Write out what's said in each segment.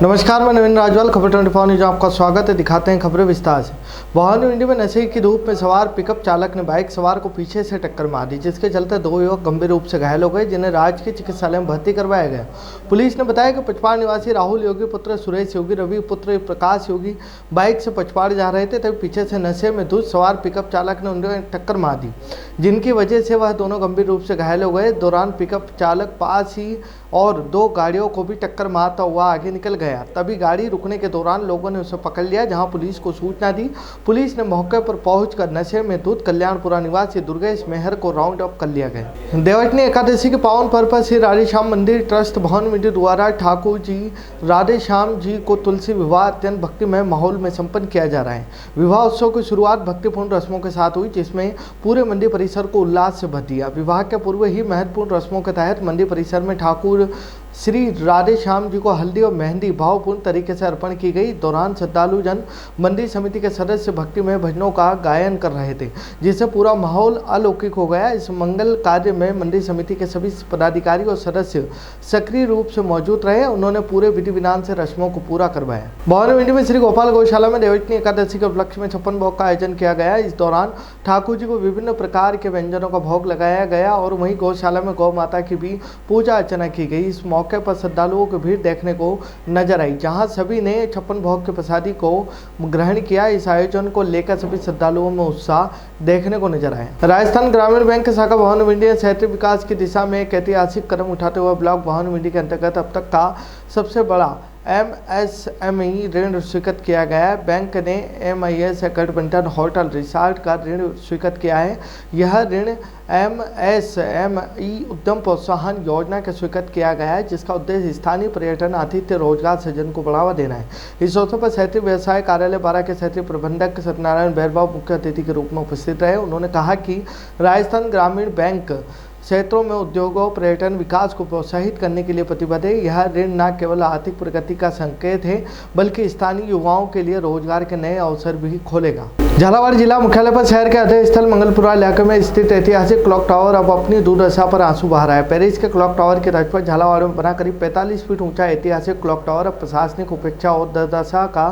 नमस्कार, मैं नवीन राजवाल, खबर 24 न्यूज आपका स्वागत है। दिखाते हैं खबरें विस्तार से। भवानी में नशे की धूप में सवार पिकअप चालक ने बाइक सवार को पीछे से टक्कर मार दी, जिसके चलते दो युवक गंभीर रूप से घायल हो गए, जिन्हें राजकीय चिकित्सालय में भर्ती करवाया गया। पुलिस ने बताया कि पचपाड़ निवासी राहुल योगी पुत्र सुरेश योगी, रवि पुत्र प्रकाश योगी बाइक से पचपाड़ जा रहे थे, तभी पीछे से नशे में धुत सवार पिकअप चालक ने उन्हें टक्कर मार दी, जिनकी वजह से वह दोनों गंभीर रूप से घायल हो गए। दौरान पिकअप चालक पास ही और दो गाड़ियों को भी टक्कर मारता हुआ आगे निकल गया। तभी गाड़ी रुकने के दौरान लोगों ने उसे पकड़ लिया, जहां पुलिस को सूचना दी। पुलिस ने मौके पर पहुंचकर नशे में धुत कल्याणपुरा निवासी दुर्गेश मेहर को राउंड अप कर लिया गया। देवटनी एकादशी के पावन पर्व पर श्री राधेश्याम मंदिर ट्रस्ट भवन मंदिर द्वारा ठाकुर जी राधेश्याम जी को तुलसी विवाह अत्यंत भक्तिमय माहौल में संपन्न किया जा रहा है। विवाह उत्सव की शुरुआत भक्तिपूर्ण रस्मों के साथ हुई, जिसमें पूरे मंदिर परिसर को उल्लास से भर दिया। विवाह के पूर्व ही महत्वपूर्ण रस्मों के तहत मंदिर परिसर में ठाकुर श्री राधेश्याम जी को हल्दी और मेहंदी भावपूर्ण तरीके से अर्पण की गई। दौरान श्रद्धालु जन मंदिर समिति के सदस्य भक्तिमय भजनों का गायन कर रहे थे, जिससे पूरा माहौल अलौकिक हो गया। इस मंगल कार्य में मंदिर समिति के सभी पदाधिकारी और सदस्य सक्रिय रूप से मौजूद रहे। उन्होंने पूरे विधि विधान से रस्मों को पूरा करवाया। भवानी में श्री गोपाल गौशाला में देवटनी एकादशी के उपलक्ष्य में 56 भोग का आयोजन किया गया। इस दौरान ठाकुर जी को विभिन्न प्रकार के व्यंजनों का भोग लगाया गया और वहीं गौशाला में गौ माता की भी पूजा अर्चना की गई। इस मौके पर श्रद्धालुओं की भीड़ देखने को नजर आई, जहां सभी ने 56 भोग के प्रसादी को ग्रहण किया। इस आयोजन को लेकर सभी श्रद्धालुओं में उत्साह देखने को नजर आया। राजस्थान ग्रामीण बैंक के शाखा भवानी मंडी ने क्षेत्रीय विकास की दिशा में एक ऐतिहासिक कदम उठाते हुए ब्लॉक भवानी मंडी के अंतर्गत अब तक का सबसे बड़ा MSME ऋण स्वीकृत किया गया है। बैंक ने MIS एकाउंटमेंटन होटल रिसॉर्ट का ऋण स्वीकृत किया है। यह ऋण MSME उद्यम प्रोत्साहन योजना के स्वीकृत किया गया है, जिसका उद्देश्य स्थानीय पर्यटन, आतिथ्य, रोजगार सृजन को बढ़ावा देना है। इस अवसर पर क्षेत्रीय व्यवसाय कार्यालय 12 के क्षेत्रीय प्रबंधक सत्यनारायण बैरवा मुख्य अतिथि के रूप में उपस्थित रहे। उन्होंने कहा कि राजस्थान ग्रामीण बैंक क्षेत्रों में उद्योगों, पर्यटन विकास को प्रोत्साहित करने के लिए प्रतिबद्ध है। यह ऋण न केवल आर्थिक प्रगति का संकेत है, बल्कि स्थानीय युवाओं के लिए रोजगार के नए अवसर भी खोलेगा। झालावाड़ जिला मुख्यालय पर शहर के अध्यय स्थल मंगलपुरा इलाके में स्थित ऐतिहासिक क्लॉक टावर अब अपनी दुर्दशा पर आंसू बहा रहा है। पेरिस के क्लॉक टावर की तर्ज पर झालावाड़ में बना करीब 45 फीट ऊंचा ऐतिहासिक क्लॉक टावर अब प्रशासनिक उपेक्षा और दुर्दशा का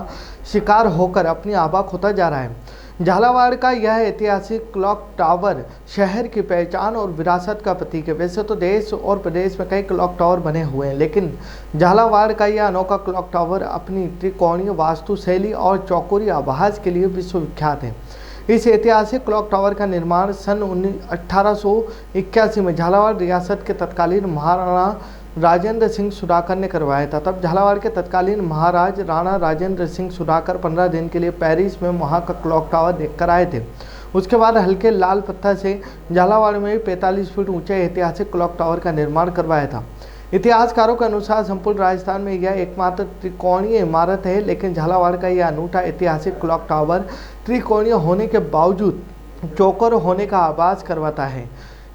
शिकार होकर अपनी आभा खोता जा रहा है। झालावाड़ का यह ऐतिहासिक क्लॉक टावर शहर की पहचान और विरासत का प्रतीक है। वैसे तो देश और प्रदेश में कई क्लॉक टावर बने हुए हैं, लेकिन झालावाड़ का यह अनोखा क्लॉक टावर अपनी त्रिकोणीय वास्तुशैली और चौकोरी आभास के लिए विश्वविख्यात है। इस ऐतिहासिक क्लॉक टावर का निर्माण सन 1881 में झालावाड़ रियासत के तत्कालीन महाराणा राजेंद्र सिंह सुधाकर ने करवाया था। तब झालावाड़ के तत्कालीन महाराज राणा राजेंद्र सिंह सुधाकर 15 दिन के लिए पेरिस में वहां का क्लॉक टावर देखकर आए थे। उसके बाद हल्के लाल पत्थर से झालावाड़ में 45 फीट ऊंचे ऐतिहासिक क्लॉक टावर का निर्माण करवाया था। इतिहासकारों के अनुसार संपूर्ण राजस्थान में यह एकमात्र त्रिकोणीय इमारत है, लेकिन झालावाड़ का यह अनूठा ऐतिहासिक क्लॉक टावर त्रिकोणीय होने के बावजूद चौकोर होने का आभास करवाता है।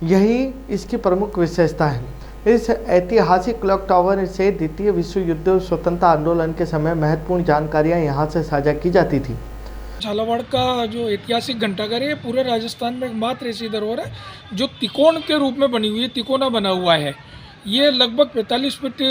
यही इसकी प्रमुख विशेषता है। इस ऐतिहासिक क्लॉक टावर से द्वितीय विश्व युद्ध और स्वतंत्रता आंदोलन के समय महत्वपूर्ण जानकारियां यहां से साझा की जाती थी। झालावाड़ का जो ऐतिहासिक घंटाघर है पूरे राजस्थान में एकमात्र ऐसी धरोहर है जो त्रिकोण के रूप में बनी हुई है, तिकोना बना हुआ है। ये लगभग 45 फीट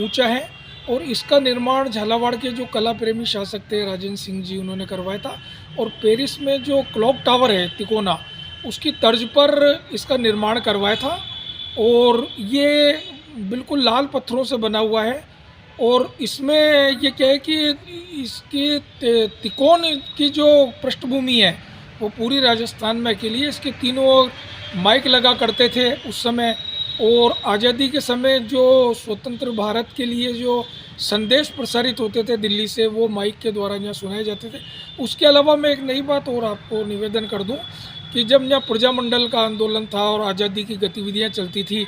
ऊंचा है और इसका निर्माण झालावाड़ के जो कला प्रेमी शासक थे राजेंद्र सिंह जी, उन्होंने करवाया था। और पेरिस में जो क्लॉक टावर है तिकोना, उसकी तर्ज पर इसका निर्माण करवाया था। और ये बिल्कुल लाल पत्थरों से बना हुआ है और इसमें ये क्या है कि इसकी तिकोन की जो पृष्ठभूमि है वो पूरी राजस्थान में के लिए इसके तीनों ओर माइक लगा करते थे उस समय। और आज़ादी के समय जो स्वतंत्र भारत के लिए जो संदेश प्रसारित होते थे दिल्ली से, वो माइक के द्वारा यहाँ सुनाए जाते थे। उसके अलावा मैं एक नई बात और आपको निवेदन कर दूं कि जब यहाँ प्रजामंडल का आंदोलन था और आज़ादी की गतिविधियाँ चलती थी,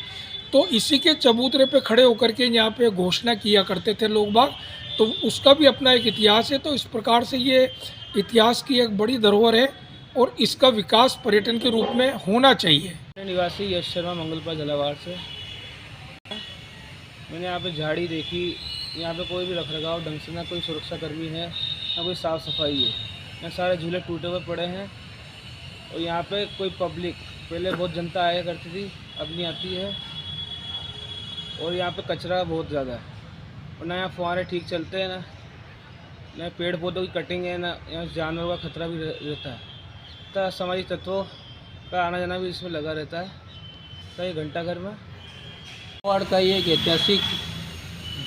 तो इसी के चबूतरे पे खड़े होकर के यहाँ पे घोषणा किया करते थे लोग बाग, तो उसका भी अपना एक इतिहास है। तो इस प्रकार से ये इतिहास की एक बड़ी धरोहर है और इसका विकास पर्यटन के रूप में होना चाहिए। निवासी यश शर्मा मंगलपुरा झालावाड़ से। मैंने यहाँ पे झाड़ी देखी, यहाँ पे कोई भी रखरखाव ढंग से, ना कोई सुरक्षाकर्मी है ना कोई साफ़ सफाई है, यहाँ सारे झूले टूटे हुए पड़े हैं। और यहाँ पे कोई पब्लिक, पहले बहुत जनता आया करती थी, अब नहीं आती है। और यहाँ पे कचरा बहुत ज़्यादा है। और ना यहाँ फुहारे ठीक चलते हैं, ना पेड़ पौधों की कटिंग है, ना यहाँ जानवरों का खतरा भी रहता है। तो असामाजिक तत्वों का आना जाना भी इसमें लगा रहता है। तो ये घंटाघर में वार्ड का ये एक ऐतिहासिक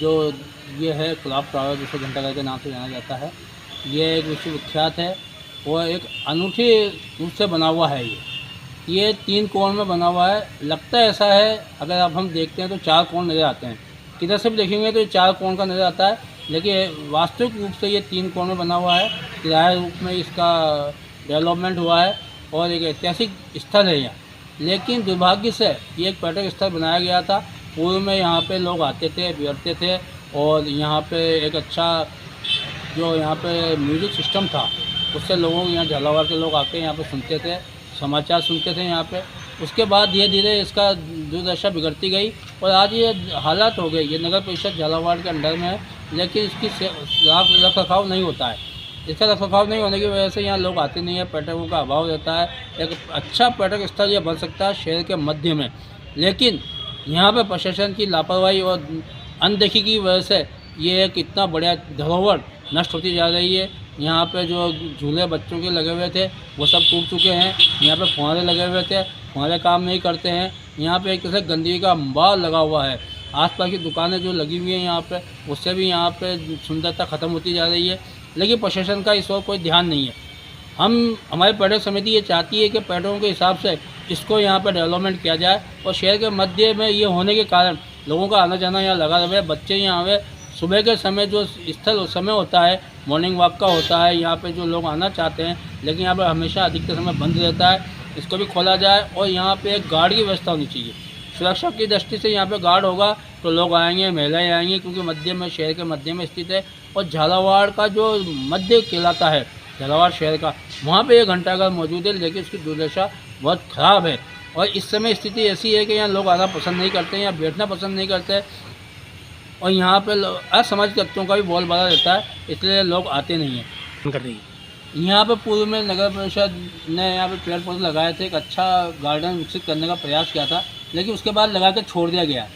जो ये है क्लॉक टावर, जिसे घंटाघर के नाम से जाना जाता है, ये एक विश्वविख्यात है और एक अनूठी रूप से बना हुआ है। ये 3 कोण में बना हुआ है। लगता है ऐसा है, अगर आप हम देखते हैं तो 4 कोण नज़र आते हैं, किधर से भी देखेंगे तो ये 4 कोण का नज़र आता है, लेकिन वास्तविक रूप से ये 3 कोण में बना हुआ है। किराया रूप में इसका डेवलपमेंट हुआ है और एक ऐतिहासिक स्थल है यहाँ। लेकिन दुर्भाग्य से ये एक पर्यटक स्थल बनाया गया था। पूर्व में यहाँ पे लोग आते थे, बैठते थे और यहाँ पे एक अच्छा जो यहाँ पे म्यूज़िक सिस्टम था, उससे लोगों यहाँ झालावाड़ के लोग आके यहाँ पे सुनते थे, समाचार सुनते थे यहाँ पे। उसके बाद धीरे धीरे इसका दुर्दशा बिगड़ती गई और आज ये हालात हो गई। ये नगर परिषद झालावाड़ के अंडर में है, लेकिन इसकी रख रखाव नहीं होता है। इसका रख रखाव नहीं होने की वजह से यहाँ लोग आते नहीं है, पर्यटकों का अभाव रहता है। एक अच्छा पर्यटक स्थल ये बन सकता है शहर के मध्य में, लेकिन यहाँ पे प्रशासन की लापरवाही और अनदेखी की वजह से ये एक इतना बड़ा धरोहर नष्ट होती जा रही है। यहाँ पे जो झूले बच्चों के लगे हुए थे वो सब टूट चुके हैं। यहाँ पे फुहारे लगे हुए थे, फुहारे काम नहीं करते हैं। यहाँ पे एक तरह से गंदगी का अंबार लगा हुआ है। आसपास की दुकानें जो लगी हुई हैं यहाँ पे, उससे भी यहाँ पे सुंदरता ख़त्म होती जा रही है, लेकिन प्रशासन का इस ओर कोई ध्यान नहीं है। हमारी पर्यटक समिति ये चाहती है कि पर्यटकों के हिसाब से इसको यहाँ पर डेवलपमेंट किया जाए और शहर के मध्य में ये होने के कारण लोगों का आना जाना यहाँ लगा रहे। बच्चे यहाँ आवे, सुबह के समय जो स्थल उस समय होता है मॉर्निंग वॉक का होता है, यहाँ पे जो लोग आना चाहते हैं, लेकिन यहाँ पर हमेशा अधिकतर समय बंद रहता है। इसको भी खोला जाए और यहाँ पे एक गार्ड की व्यवस्था होनी चाहिए। सुरक्षा की दृष्टि से यहाँ पे गार्ड होगा तो लोग आएंगे, महिलाएं आएंगी, क्योंकि मध्य में शहर के मध्य में स्थित है। और झालावाड़ का जो मध्य कहलाता है झालावाड़ शहर का, वहाँ पे एक घंटाघर मौजूद है, लेकिन उसकी दुर्दशा बहुत ख़राब है। और इस समय स्थिति ऐसी है कि यहाँ लोग आना पसंद नहीं करते हैं, यहाँ बैठना पसंद नहीं करते, और यहाँ पे असामाजिक तत्वों का भी बहुत बड़ा रहता है, इसलिए लोग आते नहीं हैं। यहाँ पे पूर्व में नगर परिषद ने यहाँ पे पेड़ पौधे लगाए थे, एक अच्छा गार्डन विकसित करने का प्रयास किया था, लेकिन उसके बाद लगा के छोड़ दिया गया।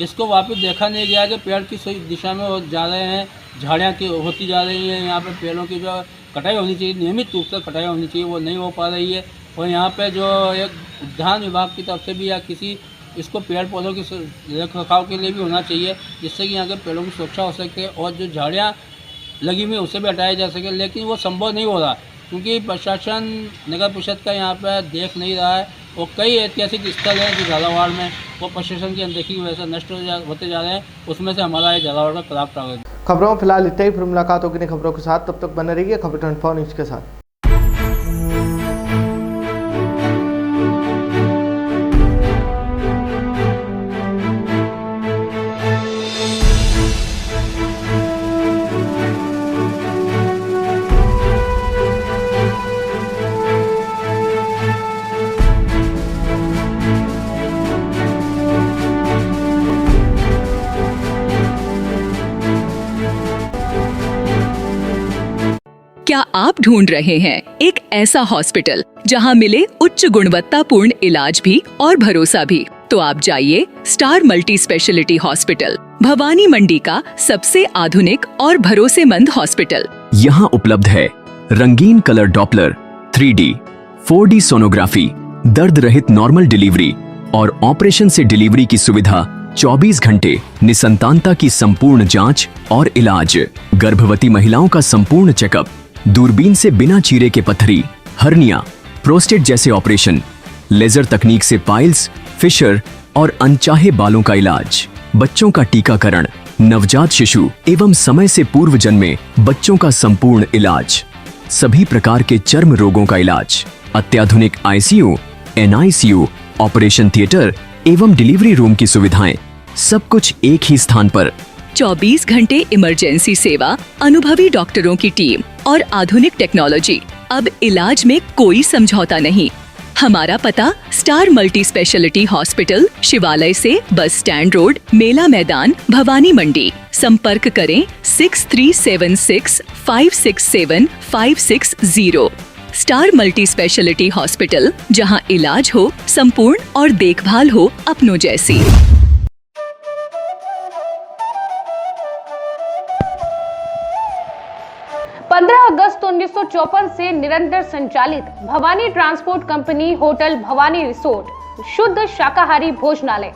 इसको वापस देखा नहीं गया कि पेड़ किस दिशा में जा रहे हैं, झाड़ियाँ की होती जा रही हैं। यहाँ पे पेड़ों की जो कटाई होनी चाहिए, नियमित रूप से कटाई होनी चाहिए, वो नहीं हो पा रही है। और यहाँ पे जो एक उद्यान विभाग की तरफ से भी या किसी इसको पेड़ पौधों की रख रखाव के लिए भी होना चाहिए, जिससे कि यहाँ के पेड़ों की सुरक्षा हो सके और जो झाड़ियाँ लगी हुई उसे भी हटाया जा सके। लेकिन वो संभव नहीं हो रहा, क्योंकि प्रशासन नगर परिषद का यहाँ पर देख नहीं रहा है। और कई ऐतिहासिक स्थल हैं जो झालावाड़ में वो प्रशासन की अनदेखी की वजह से नष्ट होते जा रहे हैं। उसमें से हमारा ये झालावाड़ का क्लॉक टावर। खबरों में फिलहाल इतना ही। फिर मुलाकात होगी नई खबरों के साथ, तब तक बने रहिए खबर 24 न्यूज़ के साथ। क्या आप ढूंढ रहे हैं एक ऐसा हॉस्पिटल जहां मिले उच्च गुणवत्तापूर्ण इलाज भी और भरोसा भी? तो आप जाइए star multi speciality hospital, Bhawani Mandi का सबसे आधुनिक और भरोसेमंद हॉस्पिटल। यहाँ उपलब्ध है रंगीन colour Doppler, 3D, 4D sonography, दर्द रहित नॉर्मल डिलीवरी और ऑपरेशन से डिलीवरी की सुविधा, 24 घंटे निसंतानता की संपूर्ण जांच और इलाज, गर्भवती महिलाओं का संपूर्ण चेकअप, दूरबीन से बिना चीरे के पथरी, हर्निया, प्रोस्टेट जैसे ऑपरेशन, लेजर तकनीक से पाइल्स, फिशर और अनचाहे बालों का इलाज, बच्चों का टीकाकरण, नवजात शिशु एवं समय से पूर्व जन्मे बच्चों का संपूर्ण इलाज, सभी प्रकार के चर्म रोगों का इलाज, अत्याधुनिक ICU, NICU, ऑपरेशन थिएटर एवं डिलीवरी रूम की सुविधाएं, सब कुछ एक ही स्थान पर। 24 घंटे इमरजेंसी सेवा, अनुभवी डॉक्टरों की टीम और आधुनिक टेक्नोलॉजी। अब इलाज में कोई समझौता नहीं। हमारा पता स्टार मल्टी स्पेशलिटी हॉस्पिटल, शिवालय से बस स्टैंड रोड, मेला मैदान, भवानी मंडी। संपर्क करें 6376 567 560। स्टार मल्टी स्पेशलिटी हॉस्पिटल, जहां इलाज हो संपूर्ण और देखभाल हो अपनों जैसी। 15 अगस्त 1954 से निरंतर संचालित Bhavani transport company hotel Bhavani resort, शुद्ध शाकाहारी भोजनालय,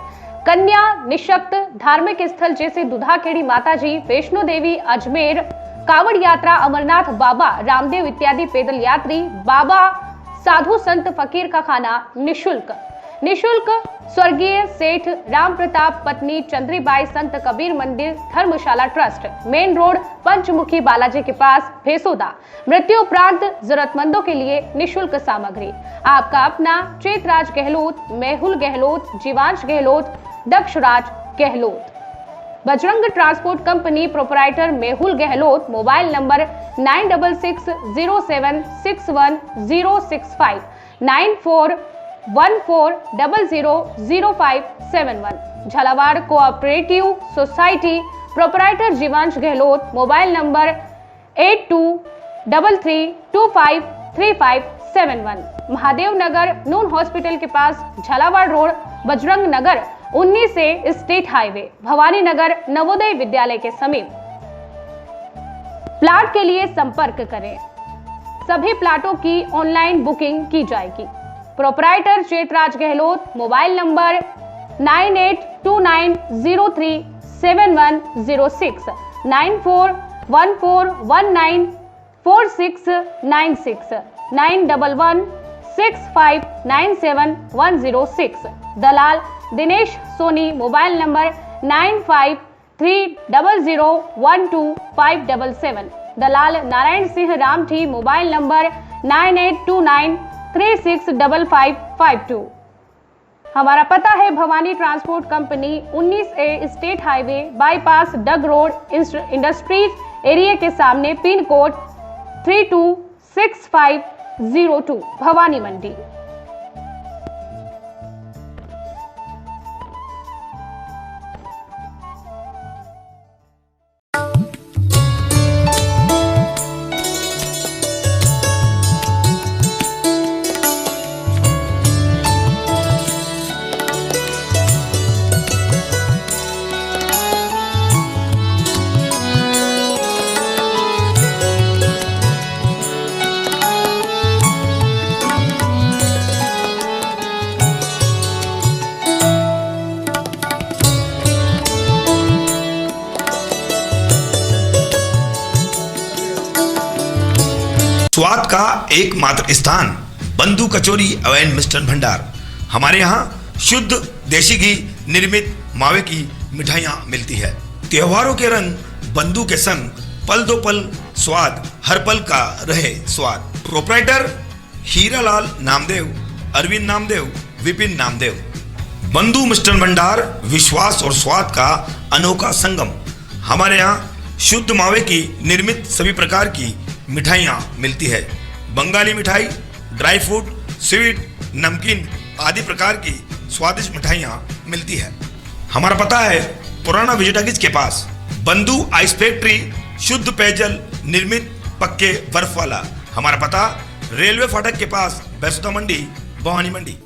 कन्या निशक्त धार्मिक स्थल जैसे दुधाखेड़ी माताजी, वैष्णो देवी, अजमेर, कावड़ यात्रा, अमरनाथ बाबा, रामदेव इत्यादि पैदल यात्री, बाबा, साधु संत फकीर का खाना निशुल्क स्वर्गीय सेठ राम प्रताप पत्नी चंद्रीबाई संत कबीर मंदिर धर्मशाला ट्रस्ट, मेन रोड पंचमुखी बालाजी के पास, भेसोदा। मृत्यु उपरांत जरूरतमंदों के लिए निशुल्क सामग्री। आपका अपना Chetraj Gehlot, Mehul Gehlot, Jivansh Gehlot, Dakshraj Gehlot. Bajrang transport company proprietor Mehul Gehlot, mobile number 9660761065, 9414000571। Jhalawar cooperative society proprietor Jivansh Gehlot, mobile number 8233253571। Mahadev Nagar Noon hospital के पास, Jhalawar road, Bajrang Nagar 19 state highway, Bhawani Nagar Navodaya Vidyalaya के समीप। प्लाट के लिए संपर्क करें। सभी प्लाटों की ऑनलाइन बुकिंग की जाएगी। Proprietor Chetraj Gehlot, mobile number 9829037106, 9414194696, 9116597106। दलाल दिनेश सोनी, मोबाइल नंबर 9530012577। दलाल नारायण सिंह रामठी, मोबाइल नंबर 9829365552। हमारा पता है Bhawani transport company 19A state highway bypass Dag road industries area के सामने, पिन कोड 326502, भवानी मंडी। स्वाद का एकमात्र स्थान बंधु कचौरी एवं मिष्ठान भंडार। हमारे यहाँ शुद्ध देसी घी निर्मित मावे की मिठाइयाँ मिलती है। त्योहारों के रंग बंधु के संग, पल दो पल स्वाद, हर पल का रहे स्वाद। प्रोपराइटर हीरालाल नामदेव, अरविंद नामदेव, विपिन नामदेव। बंधु मिष्ठान भंडार विश्वास और स्वाद का अनोखा संगम। हमारे यहाँ शुद्ध मावे की निर्मित सभी प्रकार की मिठाइयाँ मिलती है। बंगाली मिठाई, ड्राई फ्रूट, स्वीट, नमकीन आदि प्रकार की स्वादिष्ट मिठाइयाँ मिलती है। हमारा पता है पुराना विजयटागिज के पास, बंधु आइस फैक्ट्री, शुद्ध पेयजल निर्मित पक्के बर्फ वाला। हमारा पता रेलवे फाटक के पास, बैसोदा मंडी, भवानी मंडी।